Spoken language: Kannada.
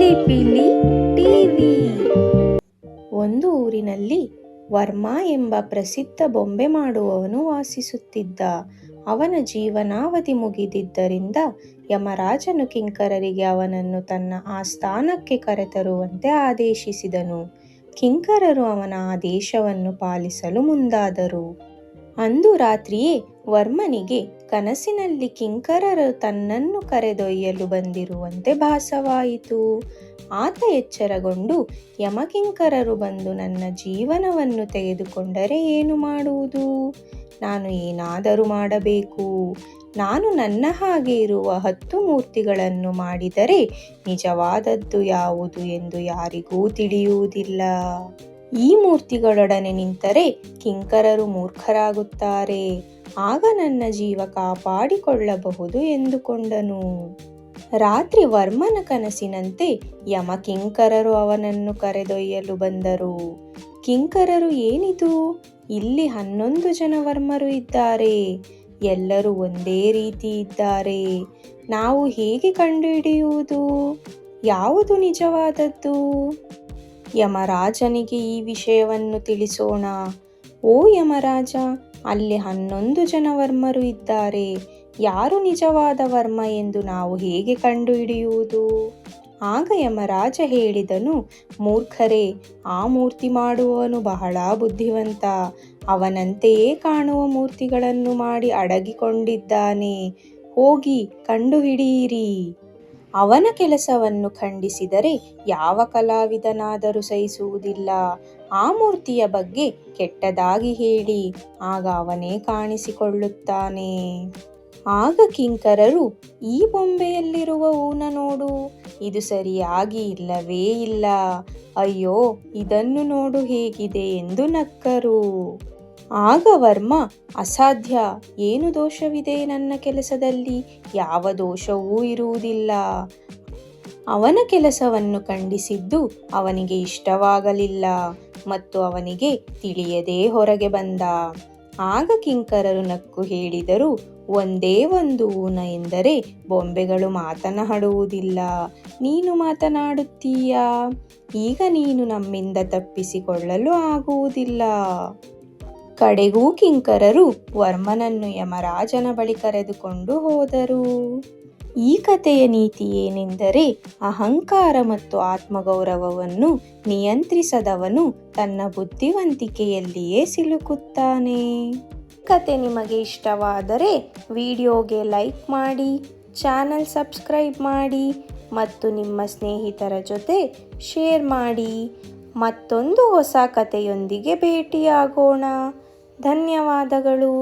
ಪಿಲಿಪಿಲಿ ಟಿವಿ. ಒಂದು ಊರಿನಲ್ಲಿ ವರ್ಮ ಎಂಬ ಪ್ರಸಿದ್ಧ ಬೊಂಬೆ ಮಾಡುವವನು ವಾಸಿಸುತ್ತಿದ್ದ. ಅವನ ಜೀವನಾವಧಿ ಮುಗಿದಿದ್ದರಿಂದ ಯಮರಾಜನು ಕಿಂಕರರಿಗೆ ಅವನನ್ನು ತನ್ನ ಆಸ್ಥಾನಕ್ಕೆ ಕರೆತರುವಂತೆ ಆದೇಶಿಸಿದನು. ಕಿಂಕರರು ಅವನ ಆದೇಶವನ್ನು ಪಾಲಿಸಲು ಮುಂದಾದರು. ಅಂದು ರಾತ್ರಿಯೇ ವರ್ಮನಿಗೆ ಕನಸಿನಲ್ಲಿ ಕಿಂಕರರು ತನ್ನನ್ನು ಕರೆದೊಯ್ಯಲು ಬಂದಿರುವಂತೆ ಭಾಸವಾಯಿತು. ಆತ ಎಚ್ಚರಗೊಂಡು, ಯಮಕಿಂಕರರು ಬಂದು ನನ್ನ ಜೀವನವನ್ನು ತೆಗೆದುಕೊಂಡರೆ ಏನು ಮಾಡುವುದು? ನಾನು ಏನಾದರೂ ಮಾಡಬೇಕು. ನಾನು ನನ್ನ ಹಾಗೆ ಇರುವ 10 ಮೂರ್ತಿಗಳನ್ನು ಮಾಡಿದರೆ ನಿಜವಾದದ್ದು ಯಾವುದು ಎಂದು ಯಾರಿಗೂ ತಿಳಿಯುವುದಿಲ್ಲ. ಈ ಮೂರ್ತಿಗಳೊಡನೆ ನಿಂತರೆ ಕಿಂಕರರು ಮೂರ್ಖರಾಗುತ್ತಾರೆ. ಆಗ ನನ್ನ ಜೀವ ಕಾಪಾಡಿಕೊಳ್ಳಬಹುದು ಎಂದುಕೊಂಡನು. ರಾತ್ರಿ ವರ್ಮನ ಕನಸಿನಂತೆ ಯಮಕಿಂಕರರು ಅವನನ್ನು ಕರೆದೊಯ್ಯಲು ಬಂದರು. ಕಿಂಕರರು, ಏನಿದು? ಇಲ್ಲಿ 11 ಜನ ವರ್ಮರು ಇದ್ದಾರೆ. ಎಲ್ಲರೂ ಒಂದೇ ರೀತಿ ಇದ್ದಾರೆ. ನಾವು ಹೇಗೆ ಕಂಡುಹಿಡಿಯುವುದು? ಯಾವುದು ನಿಜವಾದದ್ದು? ಯಮರಾಜನಿಗೆ ಈ ವಿಷಯವನ್ನು ತಿಳಿಸೋಣ. ಓ ಯಮರಾಜ, ಅಲ್ಲಿ 11 ಜನ ವರ್ಮರು ಇದ್ದಾರೆ. ಯಾರು ನಿಜವಾದ ವರ್ಮ ಎಂದು ನಾವು ಹೇಗೆ ಕಂಡುಹಿಡಿಯುವುದು? ಆಗ ಯಮರಾಜ ಹೇಳಿದನು, ಮೂರ್ಖರೇ, ಆ ಮೂರ್ತಿ ಮಾಡುವವನು ಬಹಳ ಬುದ್ಧಿವಂತ. ಅವನಂತೆಯೇ ಕಾಣುವ ಮೂರ್ತಿಗಳನ್ನು ಮಾಡಿ ಅಡಗಿಕೊಂಡಿದ್ದಾನೆ. ಹೋಗಿ ಕಂಡುಹಿಡಿಯಿರಿ. ಅವನ ಕೆಲಸವನ್ನು ಖಂಡಿಸಿದರೆ ಯಾವ ಕಲಾವಿದನಾದರೂ ಸಹಿಸುವುದಿಲ್ಲ. ಆ ಮೂರ್ತಿಯ ಬಗ್ಗೆ ಕೆಟ್ಟದಾಗಿ ಹೇಳಿ, ಆಗ ಅವನೇ ಕಾಣಿಸಿಕೊಳ್ಳುತ್ತಾನೆ. ಆಗ ಕಿಂಕರರು, ಈ ಬೊಂಬೆಯಲ್ಲಿರುವ ಹೂನ ನೋಡು, ಇದು ಸರಿಯಾಗಿ ಇಲ್ಲವೇ ಇಲ್ಲ. ಅಯ್ಯೋ, ಇದನ್ನು ನೋಡು ಹೇಗಿದೆ ಎಂದು ನಕ್ಕರು. ಆಗ ವರ್ಮ, ಅಸಾಧ್ಯ, ಏನು ದೋಷವಿದೆ ನನ್ನ ಕೆಲಸದಲ್ಲಿ? ಯಾವ ದೋಷವೂ ಇರುವುದಿಲ್ಲ. ಅವನ ಕೆಲಸವನ್ನು ಖಂಡಿಸಿದ್ದು ಅವನಿಗೆ ಇಷ್ಟವಾಗಲಿಲ್ಲ ಮತ್ತು ಅವನಿಗೆ ತಿಳಿಯದೆ ಹೊರಗೆ ಬಂದ. ಆಗ ಕಿಂಕರರು ನಕ್ಕು ಹೇಳಿದರು, ಒಂದೇ ಒಂದು ಊನ ಎಂದರೆ ಬೊಂಬೆಗಳು ಮಾತನಾಡುವುದಿಲ್ಲ. ನೀನು ಮಾತನಾಡುತ್ತೀಯಾ? ಈಗ ನೀನು ನಮ್ಮಿಂದ ತಪ್ಪಿಸಿಕೊಳ್ಳಲು ಆಗುವುದಿಲ್ಲ. ಕಡೆಗೂ ಕಿಂಕರರು ವರ್ಮನನ್ನು ಯಮರಾಜನ ಬಳಿ ಕರೆದುಕೊಂಡು ಹೋದರು. ಈ ಕಥೆಯ ನೀತಿ ಏನೆಂದರೆ, ಅಹಂಕಾರ ಮತ್ತು ಆತ್ಮಗೌರವವನ್ನು ನಿಯಂತ್ರಿಸದವನು ತನ್ನ ಬುದ್ಧಿವಂತಿಕೆಯಲ್ಲಿಯೇ ಸಿಲುಕುತ್ತಾನೆ. ಕತೆ ನಿಮಗೆ ಇಷ್ಟವಾದರೆ ವಿಡಿಯೋಗೆ ಲೈಕ್ ಮಾಡಿ, ಚಾನಲ್ ಸಬ್ಸ್ಕ್ರೈಬ್ ಮಾಡಿ ಮತ್ತು ನಿಮ್ಮ ಸ್ನೇಹಿತರ ಜೊತೆ ಶೇರ್ ಮಾಡಿ. ಮತ್ತೊಂದು ಹೊಸ ಕಥೆಯೊಂದಿಗೆ ಭೇಟಿಯಾಗೋಣ. ಧನ್ಯವಾದಗಳು.